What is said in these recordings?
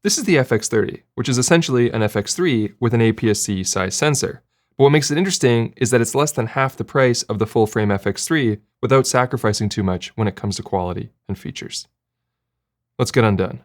This is the FX30, which is essentially an FX3 with an APS-C size sensor. But what makes it interesting is that it's less than half the price of the full-frame FX3 without sacrificing too much when it comes to quality and features. Let's get undone.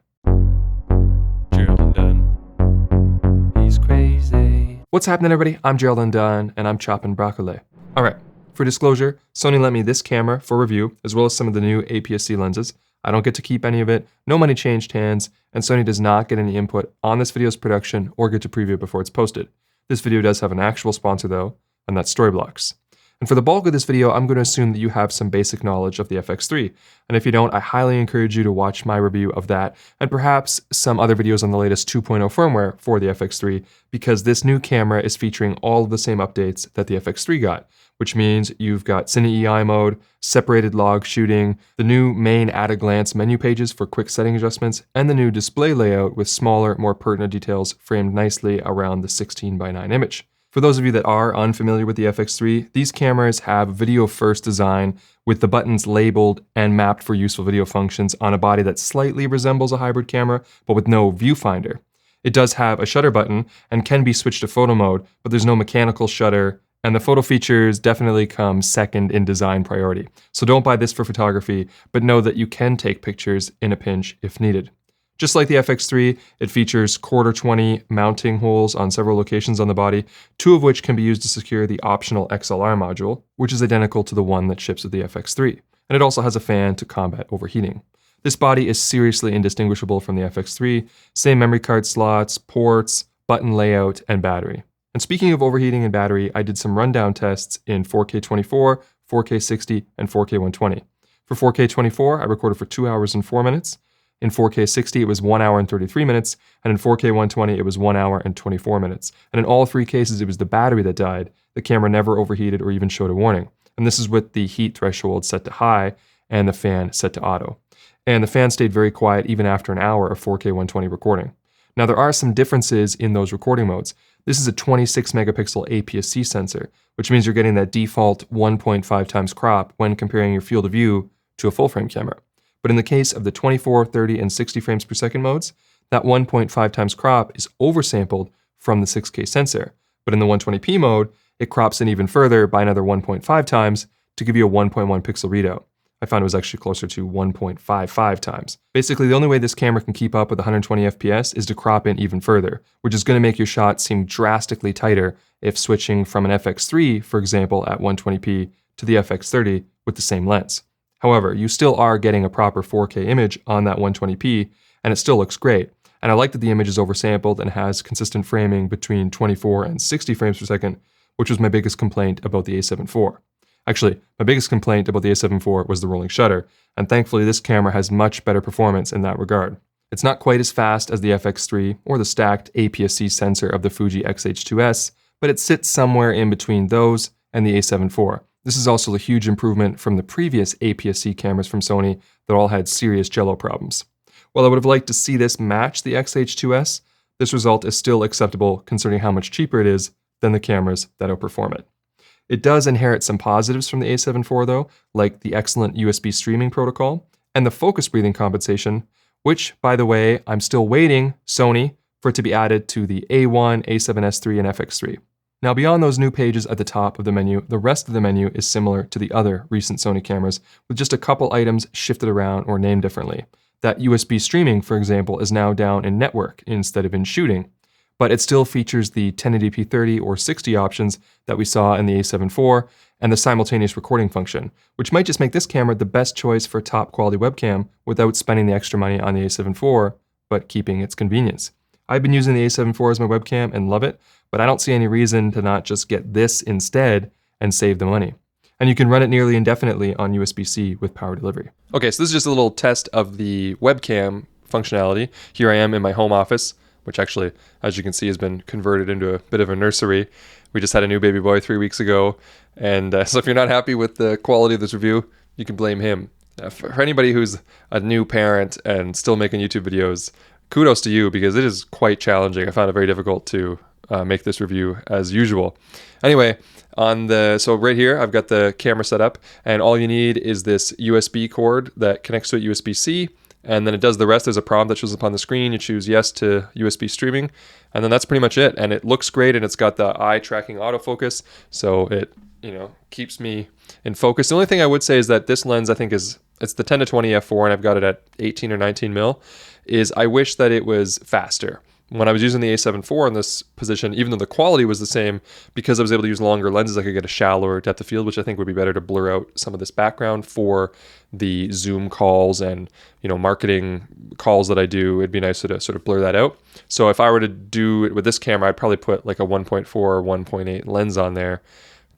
Gerald Undone. He's crazy. What's happening, everybody? I'm Gerald Undone, and I'm chopping broccoli. All right, for disclosure, Sony lent me this camera for review, as well as some of the new APS-C lenses. I don't get to keep any of it, no money changed hands, and Sony does not get any input on this video's production or get to preview it before it's posted. This video does have an actual sponsor though, and that's Storyblocks. And for the bulk of this video, I'm going to assume that you have some basic knowledge of the FX3. And if you don't, I highly encourage you to watch my review of that, and perhaps some other videos on the latest 2.0 firmware for the FX3, because this new camera is featuring all of the same updates that the FX3 got, which means you've got Cine EI mode, separated log shooting, the new main at-a-glance menu pages for quick setting adjustments, and the new display layout with smaller, more pertinent details framed nicely around the 16:9 image. For those of you that are unfamiliar with the FX3, these cameras have video-first design with the buttons labeled and mapped for useful video functions on a body that slightly resembles a hybrid camera, but with no viewfinder. It does have a shutter button and can be switched to photo mode, but there's no mechanical shutter, and the photo features definitely come second in design priority. So don't buy this for photography, but know that you can take pictures in a pinch if needed. Just like the FX3, it features 1/4-20 mounting holes on several locations on the body, 2 of which can be used to secure the optional XLR module, which is identical to the one that ships with the FX3. And it also has a fan to combat overheating. This body is seriously indistinguishable from the FX3, same memory card slots, ports, button layout, and battery. And speaking of overheating and battery, I did some rundown tests in 4K24, 4K60, and 4K120. For 4K24, I recorded for 2 hours and 4 minutes. In 4K60, it was 1 hour and 33 minutes, and in 4K120, it was 1 hour and 24 minutes. And in all 3 cases, it was the battery that died. The camera never overheated or even showed a warning. And this is with the heat threshold set to high and the fan set to auto. And the fan stayed very quiet even after an hour of 4K120 recording. Now, there are some differences in those recording modes. This is a 26 megapixel APS-C sensor, which means you're getting that default 1.5 times crop when comparing your field of view to a full-frame camera. But in the case of the 24, 30, and 60 frames per second modes, that 1.5 times crop is oversampled from the 6K sensor. But in the 120p mode, it crops in even further by another 1.5 times to give you a 1.1 pixel readout. I found it was actually closer to 1.55 times. Basically, the only way this camera can keep up with 120 FPS is to crop in even further, which is going to make your shot seem drastically tighter if switching from an FX3, for example, at 120p to the FX30 with the same lens. However, you still are getting a proper 4K image on that 120p, and it still looks great. And I like that the image is oversampled and has consistent framing between 24 and 60 frames per second, which was my biggest complaint about the A7 IV. Actually, my biggest complaint about the A7 IV was the rolling shutter, and thankfully this camera has much better performance in that regard. It's not quite as fast as the FX3 or the stacked APS-C sensor of the Fuji X-H2S, but it sits somewhere in between those and the A7 IV. This is also a huge improvement from the previous APS-C cameras from Sony that all had serious jello problems. While I would have liked to see this match the X-H2S, this result is still acceptable considering how much cheaper it is than the cameras that outperform it. It does inherit some positives from the A7 IV though, like the excellent USB streaming protocol and the focus breathing compensation, which, by the way, I'm still waiting, Sony, for it to be added to the A1, A7S III, and FX3. Now, beyond those new pages at the top of the menu, the rest of the menu is similar to the other recent Sony cameras, with just a couple items shifted around or named differently. That USB streaming, for example, is now down in network instead of in shooting, but it still features the 1080p 30 or 60 options that we saw in the A7 IV, and the simultaneous recording function, which might just make this camera the best choice for a top quality webcam without spending the extra money on the A7 IV, but keeping its convenience. I've been using the A7 IV as my webcam and love it, but I don't see any reason to not just get this instead and save the money. And you can run it nearly indefinitely on USB-C with power delivery. Okay, so this is just a little test of the webcam functionality. Here I am in my home office, which actually, as you can see, has been converted into a bit of a nursery. We just had a new baby boy 3 weeks ago, and so if you're not happy with the quality of this review, you can blame him. For anybody who's a new parent and still making YouTube videos, kudos to you, because it is quite challenging. I found it very difficult to make this review as usual. Anyway, so right here, I've got the camera set up, and all you need is this USB cord that connects to a USB-C, and then it does the rest. There's a prompt that shows up on the screen. You choose yes to USB streaming, and then that's pretty much it. And it looks great, and it's got the eye tracking autofocus, so it, you know, keeps me in focus. The only thing I would say is that this lens, I think, it's the 10-20 f4, and I've got it at 18 or 19 mil, is I wish that it was faster. When I was using the A7 IV in this position, even though the quality was the same, because I was able to use longer lenses, I could get a shallower depth of field, which I think would be better to blur out some of this background for the Zoom calls and, you know, marketing calls that I do. It'd be nice to sort of blur that out. So if I were to do it with this camera, I'd probably put like a 1.4 or 1.8 lens on there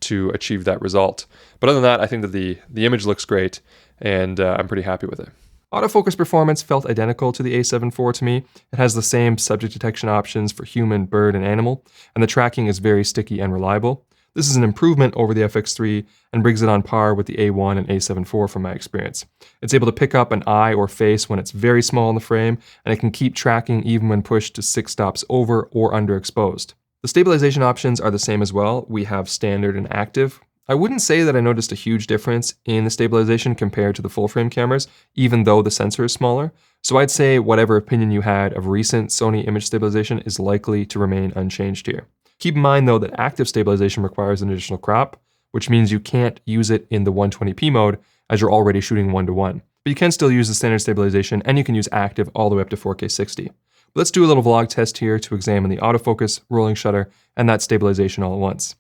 to achieve that result. But other than that, I think that the image looks great, and I'm pretty happy with it. Autofocus performance felt identical to the A7 IV to me. It has the same subject detection options for human, bird, and animal, and the tracking is very sticky and reliable. This is an improvement over the FX3 and brings it on par with the A1 and A7 IV from my experience. It's able to pick up an eye or face when it's very small in the frame, and it can keep tracking even when pushed to 6 stops over or underexposed. The stabilization options are the same as well. We have standard and active. I wouldn't say that I noticed a huge difference in the stabilization compared to the full frame cameras, even though the sensor is smaller. So I'd say whatever opinion you had of recent Sony image stabilization is likely to remain unchanged here. Keep in mind though that active stabilization requires an additional crop, which means you can't use it in the 120p mode as you're already shooting 1:1. But you can still use the standard stabilization, and you can use active all the way up to 4K 60. But let's do a little vlog test here to examine the autofocus, rolling shutter, and that stabilization all at once.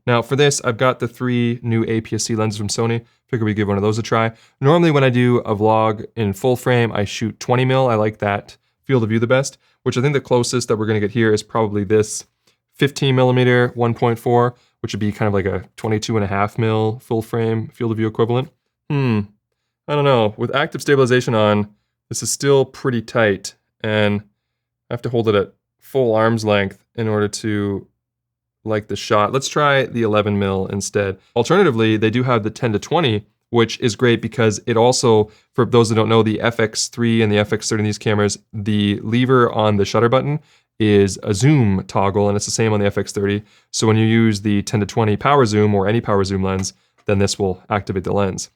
Now for this, I've got the 3 new APS-C lenses from Sony. Figure we give one of those a try. Normally when I do a vlog in full frame, I shoot 20 mil. I like that field of view the best, which I think the closest that we're gonna get here is probably this 15 millimeter 1.4, which would be kind of like a 22.5 mil full frame field of view equivalent. I don't know. With active stabilization on, this is still pretty tight, and I have to hold it at full arm's length in order to like the shot. Let's try the 11 mil instead. Alternatively, they do have the 10-20, which is great because it also, for those that don't know, the FX3 and the FX30 in these cameras, the lever on the shutter button is a zoom toggle, and it's the same on the FX30. So when you use the 10-20 power zoom or any power zoom lens, then this will activate the lens.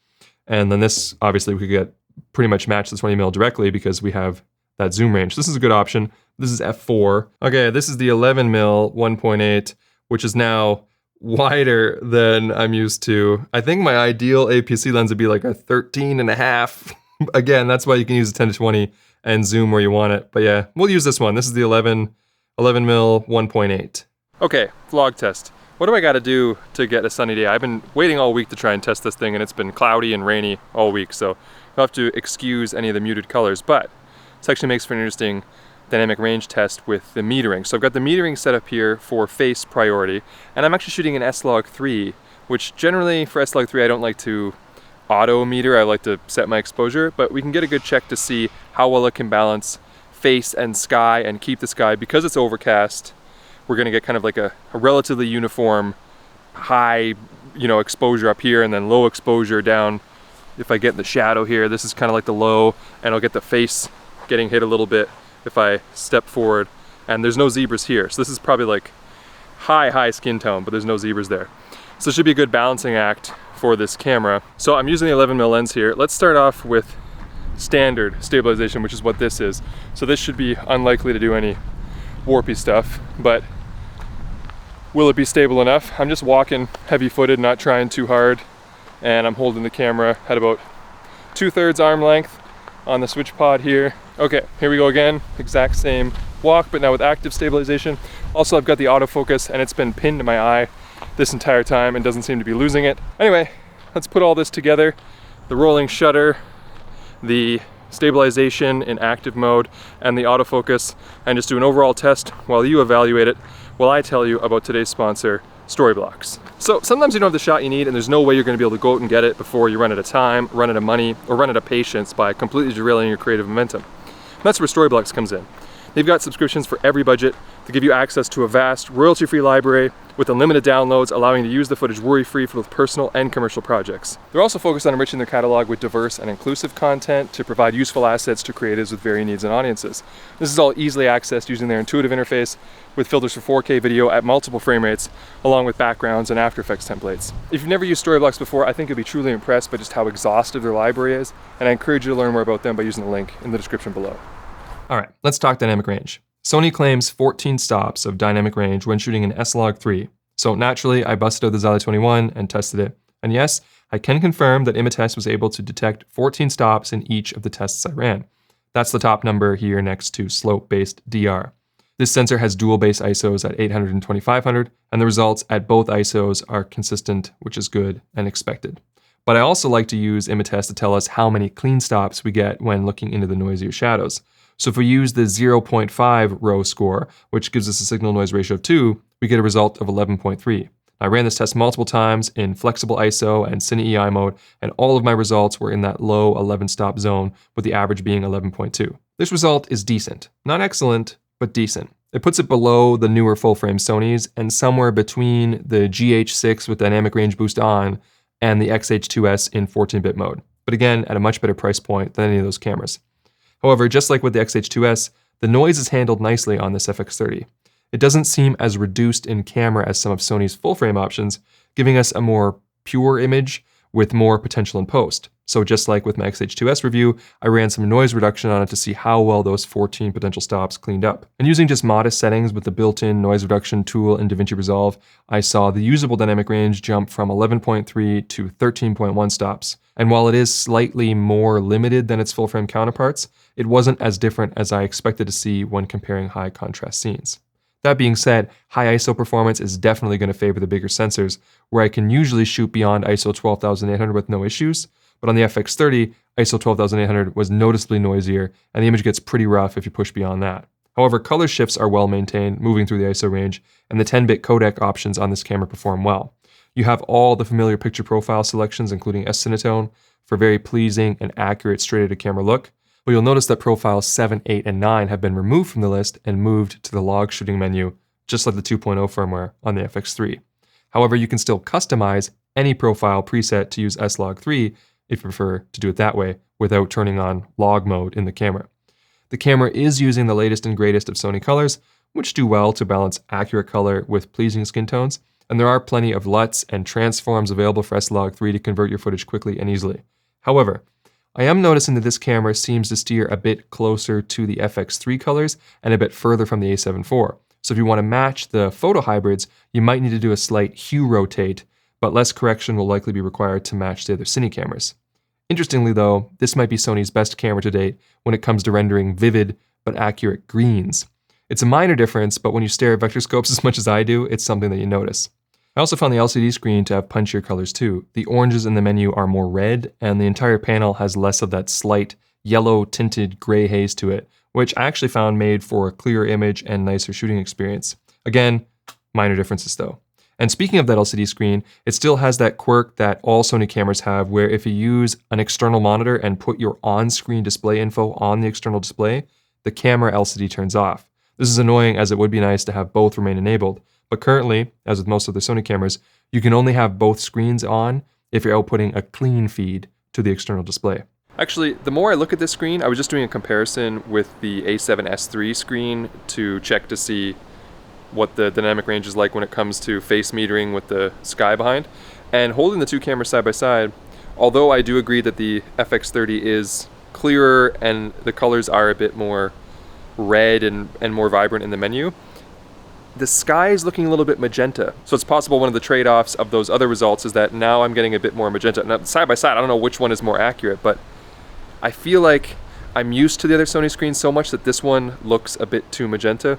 And then this, obviously, we could get pretty much match the 20 mil directly because we have that zoom range. This is a good option. This is f4. Okay, this is the 11 mil 1.8, which is now wider than I'm used to. I think my ideal APS-C lens would be like a 13.5. Again, that's why you can use the 10-20 and zoom where you want it. But yeah, we'll use this one. This is the 11 mil 1.8. Okay, vlog test. What do I gotta do to get a sunny day? I've been waiting all week to try and test this thing, and it's been cloudy and rainy all week, so you'll have to excuse any of the muted colors, but this actually makes for an interesting dynamic range test with the metering. So I've got the metering set up here for face priority, and I'm actually shooting an S-Log3, which generally for S-Log3 I don't like to auto meter, I like to set my exposure, but we can get a good check to see how well it can balance face and sky and keep the sky. Because it's overcast, we're gonna get kind of like a relatively uniform high, exposure up here and then low exposure down. If I get in the shadow here, this is kind of like the low, and I'll get the face getting hit a little bit if I step forward, and there's no zebras here. So this is probably like high skin tone, but there's no zebras there. So it should be a good balancing act for this camera. So I'm using the 11 mil lens here. Let's start off with standard stabilization, which is what this is. So this should be unlikely to do any warpy stuff, but will it be stable enough? I'm just walking heavy-footed, not trying too hard, and I'm holding the camera at about 2/3 arm length on the switch pod here. Okay, here we go again, exact same walk, but now with active stabilization. Also, I've got the autofocus, and it's been pinned to my eye this entire time and doesn't seem to be losing it. Anyway, let's put all this together. The rolling shutter, the stabilization in active mode, and the autofocus, and just do an overall test while you evaluate it, while I tell you about today's sponsor, Storyblocks. So sometimes you don't have the shot you need, and there's no way you're gonna be able to go out and get it before you run out of time, run out of money, or run out of patience by completely derailing your creative momentum. And that's where Storyblocks comes in. They've got subscriptions for every budget to give you access to a vast, royalty-free library with unlimited downloads, allowing you to use the footage worry-free for both personal and commercial projects. They're also focused on enriching their catalog with diverse and inclusive content to provide useful assets to creatives with varying needs and audiences. This is all easily accessed using their intuitive interface with filters for 4K video at multiple frame rates, along with backgrounds and After Effects templates. If you've never used Storyblocks before, I think you'll be truly impressed by just how exhaustive their library is, and I encourage you to learn more about them by using the link in the description below. All right, let's talk dynamic range. Sony claims 14 stops of dynamic range when shooting an S-Log3. So naturally, I busted out the Xali 21 and tested it. And yes, I can confirm that Imatest was able to detect 14 stops in each of the tests I ran. That's the top number here next to slope-based DR. This sensor has dual base ISOs at 800 and 2500, and the results at both ISOs are consistent, which is good and expected. But I also like to use Imatest to tell us how many clean stops we get when looking into the noisier shadows. So if we use the 0.5 row score, which gives us a signal noise ratio of 2, we get a result of 11.3. I ran this test multiple times in flexible ISO and Cine EI mode, and all of my results were in that low 11 stop zone, with the average being 11.2. This result is decent. Not excellent, but decent. It puts it below the newer full-frame Sonys and somewhere between the GH6 with dynamic range boost on and the XH2S in 14-bit mode, but again, at a much better price point than any of those cameras. However, just like with the XH2S, the noise is handled nicely on this FX30. It doesn't seem as reduced in camera as some of Sony's full-frame options, giving us a more pure image with more potential in post. So just like with my XH2S review, I ran some noise reduction on it to see how well those 14 potential stops cleaned up. And using just modest settings with the built-in noise reduction tool in DaVinci Resolve, I saw the usable dynamic range jump from 11.3 to 13.1 stops. And while it is slightly more limited than its full-frame counterparts, it wasn't as different as I expected to see when comparing high contrast scenes. That being said, high ISO performance is definitely going to favor the bigger sensors, where I can usually shoot beyond ISO 12800 with no issues, but on the FX30, ISO 12800 was noticeably noisier, and the image gets pretty rough if you push beyond that. However, color shifts are well maintained, moving through the ISO range, and the 10-bit codec options on this camera perform well. You have all the familiar picture profile selections, including S-Cinetone, for very pleasing and accurate straight-to-camera look, but you'll notice that profiles 7, 8, and 9 have been removed from the list and moved to the log shooting menu, just like the 2.0 firmware on the FX3. However, you can still customize any profile preset to use S-Log3 if you prefer to do it that way without turning on log mode in the camera. The camera is using the latest and greatest of Sony colors, which do well to balance accurate color with pleasing skin tones, and there are plenty of LUTs and transforms available for S-Log3 to convert your footage quickly and easily. However, I am noticing that this camera seems to steer a bit closer to the FX3 colors and a bit further from the A7 IV. So if you want to match the photo hybrids, you might need to do a slight hue rotate, but less correction will likely be required to match the other Cine cameras. Interestingly though, this might be Sony's best camera to date when it comes to rendering vivid but accurate greens. It's a minor difference, but when you stare at vector scopes as much as I do, it's something that you notice. I also found the LCD screen to have punchier colors too. The oranges in the menu are more red, and the entire panel has less of that slight yellow tinted gray haze to it, which I actually found made for a clearer image and nicer shooting experience. Again, minor differences though. And speaking of that LCD screen, it still has that quirk that all Sony cameras have, where if you use an external monitor and put your on-screen display info on the external display, the camera LCD turns off. This is annoying, as it would be nice to have both remain enabled. But currently, as with most of the Sony cameras, you can only have both screens on if you're outputting a clean feed to the external display. Actually, the more I look at this screen, I was just doing a comparison with the A7S III screen to check to see what the dynamic range is like when it comes to face metering with the sky behind. And holding the two cameras side by side, although I do agree that the FX30 is clearer and the colors are a bit more red and more vibrant in the menu, the sky is looking a little bit magenta. So it's possible one of the trade-offs of those other results is that now I'm getting a bit more magenta. Now, side by side, I don't know which one is more accurate, but I feel like I'm used to the other Sony screens so much that this one looks a bit too magenta.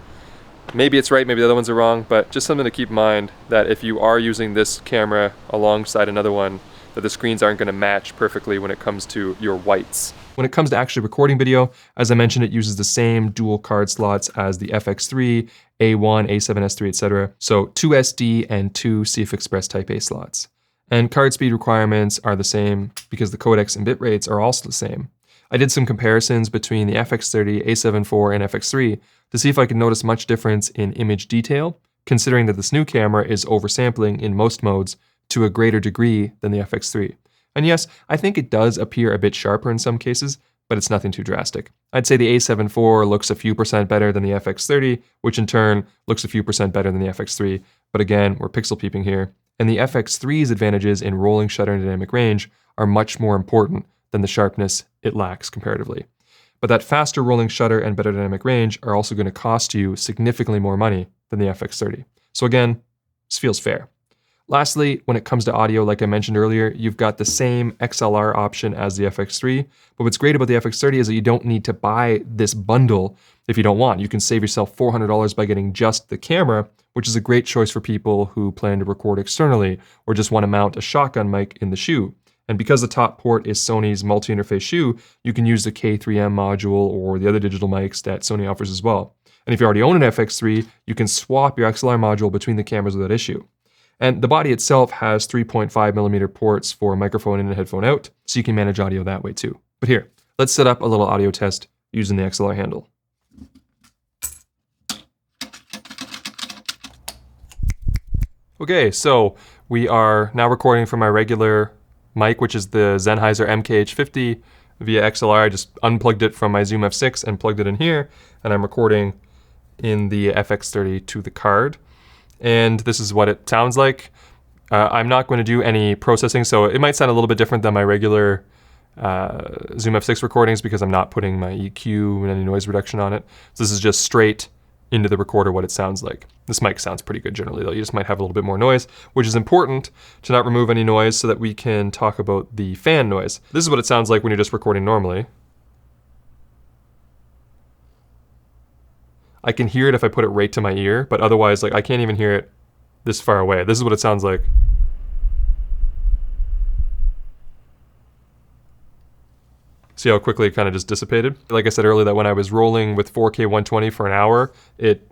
Maybe it's right, maybe the other ones are wrong, but just something to keep in mind that if you are using this camera alongside another one, that the screens aren't going to match perfectly when it comes to your whites. When it comes to actually recording video, as I mentioned, it uses the same dual card slots as the FX3, A1, A7S III, etc. So 2 SD and 2 CF Express Type A slots. And card speed requirements are the same because the codecs and bit rates are also the same. I did some comparisons between the FX30, A7 IV, and FX3 to see if I could notice much difference in image detail, considering that this new camera is oversampling in most modes to a greater degree than the FX3. And yes, I think it does appear a bit sharper in some cases, but it's nothing too drastic. I'd say the A7 IV looks a few percent better than the FX30, which in turn looks a few percent better than the FX3, but again, we're pixel peeping here. And the FX3's advantages in rolling shutter and dynamic range are much more important than the sharpness it lacks comparatively. But that faster rolling shutter and better dynamic range are also going to cost you significantly more money than the FX30. So again, this feels fair. Lastly, when it comes to audio, like I mentioned earlier, you've got the same XLR option as the FX3, but what's great about the FX30 is that you don't need to buy this bundle if you don't want. You can save yourself $400 by getting just the camera, which is a great choice for people who plan to record externally or just want to mount a shotgun mic in the shoe. And because the top port is Sony's multi-interface shoe, you can use the K3M module or the other digital mics that Sony offers as well. And if you already own an FX3, you can swap your XLR module between the cameras without issue. And the body itself has 3.5mm ports for microphone in and headphone out, so you can manage audio that way too. But here, let's set up a little audio test using the XLR handle. Okay, so we are now recording from my regular mic, which is the Sennheiser MKH50 via XLR. I just unplugged it from my Zoom F6 and plugged it in here, and I'm recording in the FX30 to the card. And this is what it sounds like. I'm not going to do any processing, so it might sound a little bit different than my regular Zoom F6 recordings because I'm not putting my EQ and any noise reduction on it. So this is just straight into the recorder what it sounds like. This mic sounds pretty good generally though. You just might have a little bit more noise, which is important to not remove any noise so that we can talk about the fan noise. This is what it sounds like when you're just recording normally. I can hear it if I put it right to my ear, but otherwise, like, I can't even hear it this far away. This is what it sounds like. See how quickly it kind of just dissipated? Like I said earlier, that when I was rolling with 4K 120 for an hour, it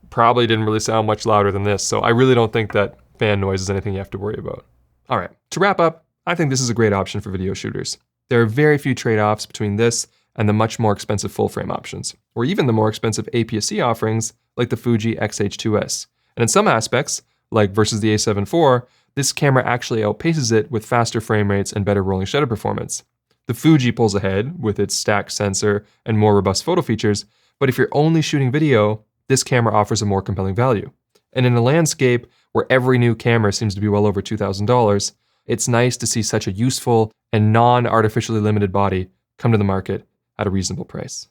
probably didn't really sound much louder than this. So I really don't think that fan noise is anything you have to worry about. All right, to wrap up, I think this is a great option for video shooters. There are very few trade-offs between this and the much more expensive full-frame options, or even the more expensive APS-C offerings like the Fuji X-H2S. And in some aspects, like versus the A7 IV, this camera actually outpaces it with faster frame rates and better rolling shutter performance. The Fuji pulls ahead with its stacked sensor and more robust photo features, but if you're only shooting video, this camera offers a more compelling value. And in a landscape where every new camera seems to be well over $2,000, it's nice to see such a useful and non-artificially limited body come to the market at a reasonable price.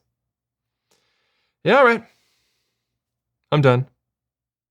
Yeah, all right. I'm done.